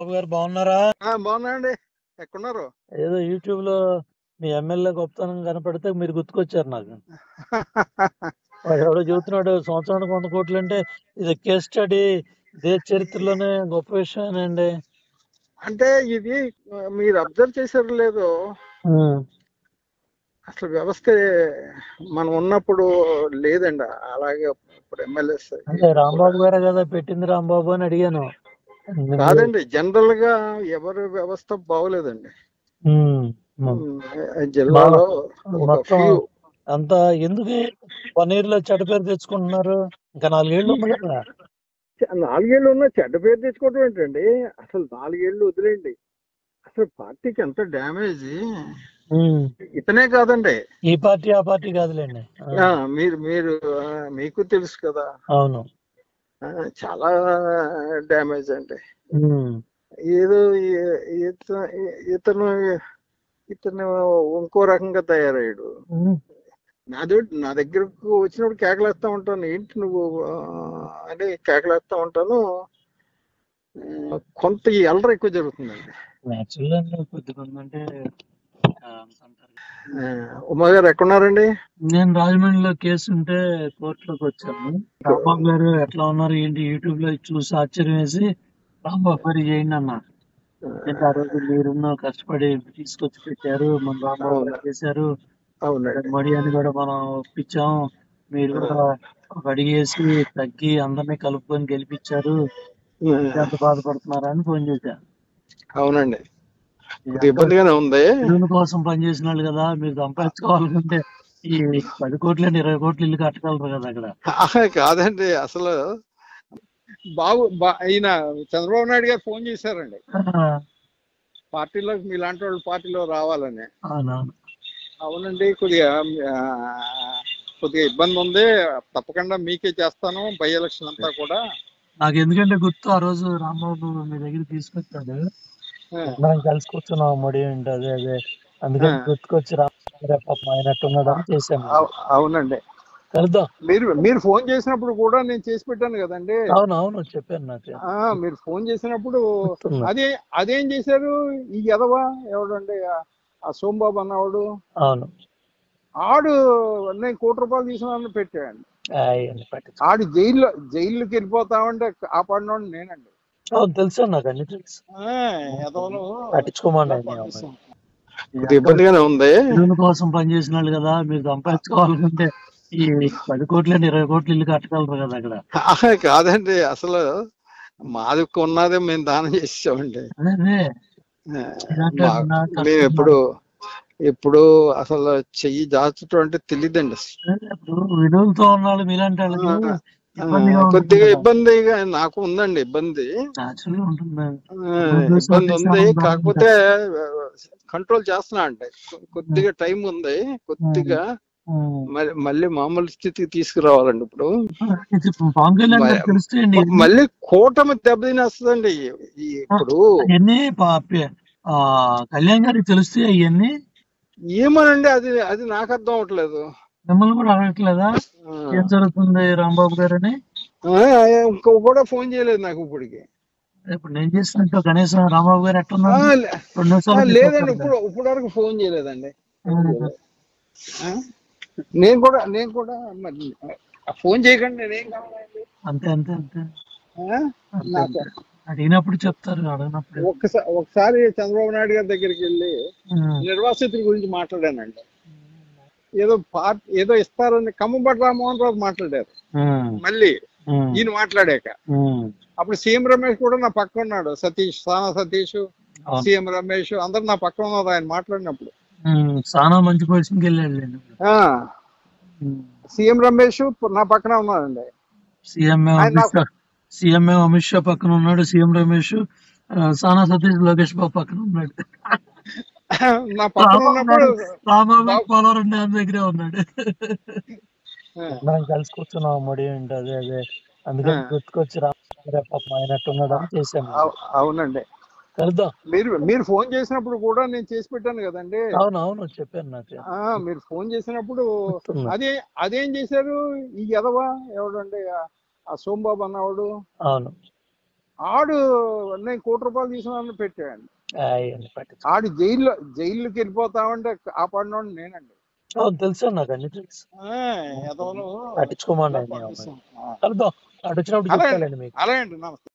బాబు గారు బాగున్నారా? బాగున్నాయండి. ఎక్కడున్నారు? ఏదో యూట్యూబ్ లో మీ ఎమ్మెల్యే గొప్పతనం కనపడితే మీరు గుర్తుకొచ్చారు నాకు. వాడు ఎవడో చెబుతున్నాడు సంవత్సరానికి 100 కోట్లు అంటే ఇది కేస్ స్టడీ, దేశ చరిత్రలోనే గొప్ప విషయమేనండి. అంటే ఇది మీరు అబ్జర్వ్ చేశారో లేదో, ఉమ్. అసలు వ్యవస్థ మనం ఉన్నప్పుడు లేదండి. అలాగే ఇప్పుడు ఎమ్మెల్యేస్ అంటే కూడా రాంబాబు గారే కదా పెట్టింది, రాంబాబు అని అడిగాను. కాదండి. జనరల్ గా ఎవరి వ్యవస్థ బాగోలేదండి. ఉమ్. మ- మా- జిల్లాలో ఒక మొత్తం ఫ్యూ అంతా ఎందుకు 1 year లో చెడ్డ పేరు తెచ్చుకుంటున్నారు? ఇంకా 4 ఏళ్ళు ఉంది కదా. 4 ఏళ్ళు ఉన్న చెడ్డ పేరు తెచ్చుకోవడం ఏంటండి? అసలు 4 ఏళ్ళు వదిలేండి. అసలు పార్టీకి ఎంత డ్యామేజ్. ఉమ్. ఇతనే కాదండి. ఈ పార్టీ ఆ పార్టీ కాదులేండి. మీరు మీరు మీకు తెలుసు కదా. అవును. చాలా డ్యామేజ్ అండి. ఉమ్. ఏదో ఇత- ఇతను ఇతను ఇంకో రకంగా తయారయ్యాడు. ఉమ్. నా దగ్గరకు వచ్చినప్పుడు కేకలేస్తా ఉంటాను, ఏంటి నువ్వు అని కేకలేస్తా ఉంటాను. కొంత ఈ అల్లరి ఎక్కువ జరుగుతుందండి. నేచురల్ అండి, కొద్దిమంది అంటే అంటారు. ఉమా గారు ఎక్కడున్నారండి? నేను రాజమండ్రిలో కేసు ఉంటే కోర్టులోకి వచ్చాను. రాంబాబు గారు ఎట్లా ఉన్నారు ఏంటి యూట్యూబ్ లో చూసి ఆశ్చర్యం వేసి రాంబాబు గారు చేయండి అన్నారు. అంటే ఆ రోజు మీరున్న కష్టపడి తీసుకొచ్చి పెట్టారు, మన రాంబాబు గారు అవును, చేశారు, అవునండి. మడియాన్ని కూడా మనం ఒప్పించాం, మీరు కూడా ఒక అడిగేసి తగ్గి అందరినీ కలుపుకొని గెలిపించారు, ఎంత బాధపడుతున్నారా అని ఫోన్ చేశారు. అవునండి, కొద్దిగా ఇదంతా ఇబ్బందిగానే ఉంది. ఇల్లు కోసం పనిచేసిన వాళ్ళు కదా, మీరు సంపాదించుకోవాలనుకుంటే ఈ 10 కోట్లు 20 కోట్లు ఇల్లు కట్టగలరు కదా అక్కడ. కాదండి, అసలు ఈయన చంద్రబాబు నాయుడు గారు ఫోన్ చేశారండి పార్టీలో, మీలాంటి వాళ్ళు పార్టీలో రావాలని. అవునవును. అవునండి, కొద్దిగా కొద్దిగా ఇబ్బంది ఉంది, తప్పకుండా మీకే చేస్తాను బై ఎలక్షన్ అంతా కూడా. నాకు ఎందుకంటే గుర్తు, ఆ రోజు రాంబాబు మీ దగ్గర తీసుకొచ్చాడు, మనం కలిసి కూర్చున్నాం మడి ఏంటి అదే అదే, అందుకని గుర్తుకొచ్చి రాంబాబు పాపం అయినట్టున్నాడు అని చేశాను. అవునండి, కలుద్దాం. మీరు ఫోన్ చేసినప్పుడు కూడా నేను చేసి పెట్టాను కదండి. అవునవును చెప్పాను నాకు. మీరు ఫోన్ చేసినప్పుడు గుర్తుంది. అదేం చేశారు ఈ ఎదవ ఎవడండి, ఆ సోంబాబు అన్నవాడు. అవును. ఆడు నేను ₹1 తీసుకున్నాను పెట్టాడు. అవన్నీ పట్టించుకో. ఆడు జైల్లోకి వెళ్ళిపోతామంటే కాపాడినోడు నేనండి. అవును తెలుసు, నాకు అన్ని తెలుసు. ఎదవలు పట్టించుకోమండి ఇలా అన్ని. పంపిస్తాం. కొద్దిగా ఇబ్బందిగానే ఉంది. ఇల్లు కోసం పనిచేసిన వాళ్ళు కదా, మీరు సంపాదించుకోవాలనుకుంటే ఈ 10 కోట్లు 20 కోట్లు ఇల్లు కట్టగలరు కదా అక్కడ. కాదండి, అసలు మాది ఉన్నదే మేము దానం చేసామండి. అదే మేము ఎప్పుడు అసలు చెయ్యి జాచటం అంటే తెలియదండి. విడుదలతో ఉన్న వాళ్ళు మీలాంటి వాళ్ళకి కొద్దిగా ఇబ్బందిగా నాకు ఉందండి. ఇబ్బంది ఉంది, కాకపోతే కంట్రోల్ చేస్తున్నా అంటే కొద్దిగా టైం ఉంది. కొద్దిగా మళ్ళీ మామూలు స్థితికి తీసుకురావాలండి. ఇప్పుడు మళ్ళీ కూటమి దెబ్బతినేస్తుందండి. ఇప్పుడు కళ్యాణ్ గారికి తెలిస్తే అవన్నీ ఏమోనండి, అది నాకు అర్థం అవట్లేదు. మిమ్మల్ని కూడా అడగట్లేదా ఏం జరుగుతుంది రాంబాబు గారు అని? కూడా ఫోన్ చేయలేదు నాకు ఇప్పటికి. ఇప్పుడు నేను చేసినట్టు కనీసం రాంబాబు గారు ఎట్టున్నారు? లేదండి, ఇప్పుడు వరకు ఫోన్ చేయలేదండి. నేను కూడా మరి ఫోన్ చేయకండి, నేనేం కావాలండి. అంతే అంతే అంతే అడిగినప్పుడు చెప్తారు, అడిగినప్పుడు. ఒకసారి చంద్రబాబు నాయుడు గారి దగ్గరికి వెళ్ళి నిర్వాసితుల గురించి మాట్లాడానండి. ఏదో ఇస్తారని కమ్మబట్టి రామ్మోహన్ రావు మాట్లాడారు. మళ్ళీ ఈయన మాట్లాడాక అప్పుడు సీఎం రమేష్ కూడా నా పక్క ఉన్నాడు. సానా సతీష్, సీఎం రమేష్ అందరు నా పక్క ఉన్నారు ఆయన మాట్లాడినప్పుడు. సానా మంచి పొజిషన్కి వెళ్ళాడు. సీఎం రమేష్ నా పక్కన ఉన్నాడండి. సీఎం అమిత్ షా పక్కన ఉన్నాడు, సీఎం రమేష్, సానా సతీష్ లోకేష్ బాబు పక్కన ఉన్నాడు. నా పక్కన ఉన్నప్పుడు రామాబాబు పోలవరం డ్యామ్ దగ్గరే ఉన్నాడు. మనం కలిసి కూర్చున్నాం మడి ఏంటి అదే అదే, అందుకని గుర్తుకొచ్చి రామాబాబు అయినట్టున్నాడు అని చేశాను. అవునండి, కలుద్దాం. మీరు ఫోన్ చేసినప్పుడు కూడా నేను చేసి పెట్టాను కదండి. అవునవును చెప్పాను నాకు. మీరు ఫోన్ చేసినప్పుడు అదేం చేశారు ఈ ఎదవ ఎవడండి, ఆ సోంబాబు అన్నవాడు. అవును. ఆడు నేను ₹1 తీసుకున్నాను పెట్టాడండి. అవన్నీ పట్టించుకో. ఆడు జైల్లోకి వెళ్ళిపోతామంటే కాపాడినోడు నేనండి. అవును, తెలుసు నాకు అన్ని తెలుసు. ఎదవలు పట్టించుకోమండి ఇలా అన్ని. పంపిస్తాం. కలుద్దాం, అటు వచ్చినప్పుడు అలాగే చెప్తానండి మీకు. అలాగే అండి. నమస్తే.